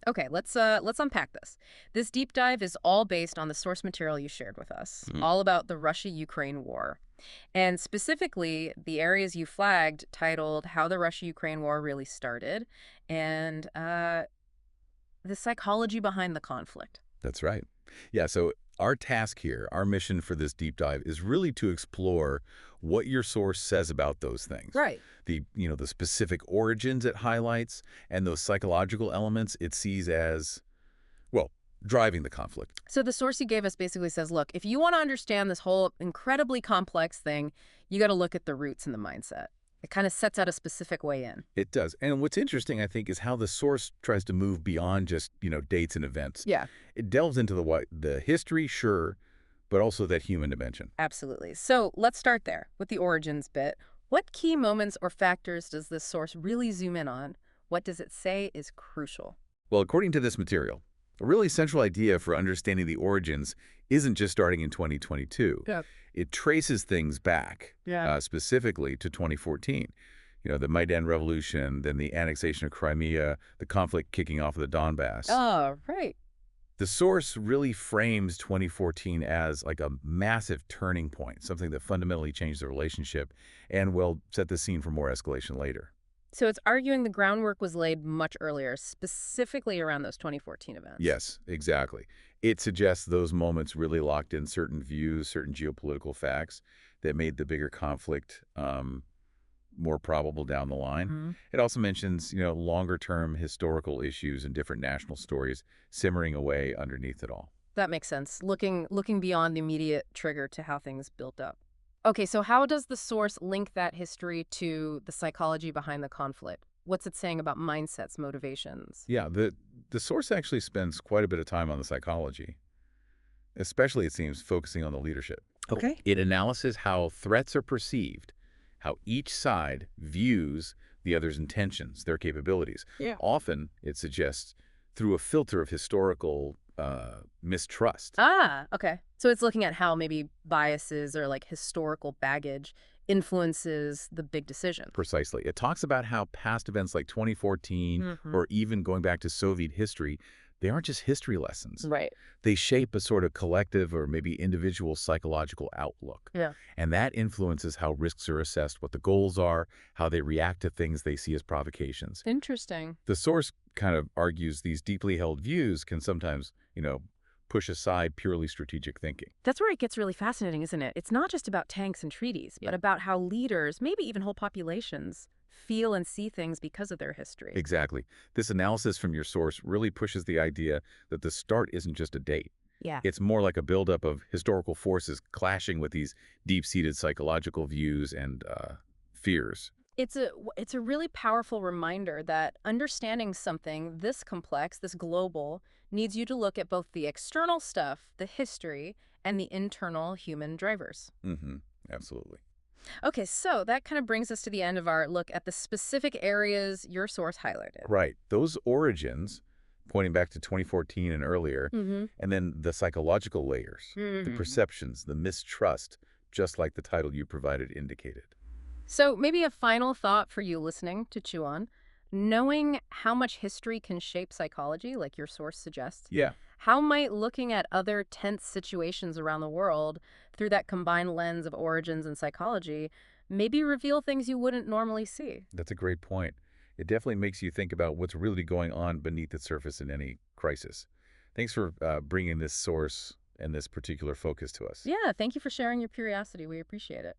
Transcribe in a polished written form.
Okay, let's unpack this. This deep dive is all based on the source material you shared with us, Mm. all about the Russia-Ukraine war. And specifically, the areas you flagged titled How the Russia-Ukraine War Really Started and the psychology behind the conflict. That's right. Yeah, so our task here, our mission for this deep dive is really to explore what your source says about those things. Right. The specific origins it highlights and those psychological elements it sees as, well, driving the conflict. So the source you gave us basically says, look, if you want to understand this whole incredibly complex thing, you got to look at the roots and the mindset. It kind of sets out a specific way in. It does. And what's interesting, I think, is how the source tries to move beyond just, dates and events. Yeah, It delves into the history, sure, but also that human dimension. absolutely. So let's start there with the origins bit. What key moments or factors does this source really zoom in on? What does it say is crucial? Well, according to this material, a really central idea for understanding the origins isn't just starting in 2022. Yeah. It traces things back, Yeah. specifically to 2014. The Maidan Revolution, then the annexation of Crimea, the conflict kicking off of the Donbass. Oh, right. The source really frames 2014 as like a massive turning point, something that fundamentally changed the relationship and will set the scene for more escalation later. So it's arguing the groundwork was laid much earlier, specifically around those 2014 events. Yes, exactly. It suggests those moments really locked in certain views, certain geopolitical facts that made the bigger conflict more probable down the line. Mhm. It also mentions, longer-term historical issues and different national stories simmering away underneath it all. That makes sense. Looking beyond the immediate trigger to how things built up. Okay, so how does the source link that history to the psychology behind the conflict? What's it saying about mindsets, motivations? Yeah, the source actually spends quite a bit of time on the psychology, especially, it seems, focusing on the leadership. Okay. It analyzes how threats are perceived, how each side views the other's intentions, their capabilities. Yeah. Often, it suggests, through a filter of historical mistrust. Ah, okay. So it's looking at how maybe biases or like historical baggage influences the big decision. Precisely. It talks about how past events like 2014 Hmm. or even going back to Soviet history, they aren't just history lessons. Right. They shape a sort of collective or maybe individual psychological outlook. Yeah. And that influences how risks are assessed, what the goals are, how they react to things they see as provocations. Interesting. The source kind of argues these deeply held views can sometimes, push aside purely strategic thinking. That's where it gets really fascinating, isn't it? It's not just about tanks and treaties, but about how leaders, maybe even whole populations, feel and see things because of their history. Exactly. This analysis from your source really pushes the idea that the start isn't just a date. Yeah. It's more like a buildup of historical forces clashing with these deep-seated psychological views and fears. It's a really powerful reminder that understanding something this complex, this global, needs you to look at both the external stuff, the history, and the internal human drivers. Mm-hmm. Absolutely. Okay, so that kind of brings us to the end of our look at the specific areas your source highlighted. Right. Those origins, pointing back to 2014 and earlier, Mm-hmm. and then the psychological layers, the Mm-hmm. perceptions, the mistrust, just like the title you provided indicated. So maybe a final thought for you listening to chew on. Knowing how much history can shape psychology, like your source suggests, Yeah, how might looking at other tense situations around the world through that combined lens of origins and psychology maybe reveal things you wouldn't normally see? that's a great point. It definitely makes you think about what's really going on beneath the surface in any crisis. Thanks for bringing this source and this particular focus to us. Yeah, thank you for sharing your curiosity. We appreciate it.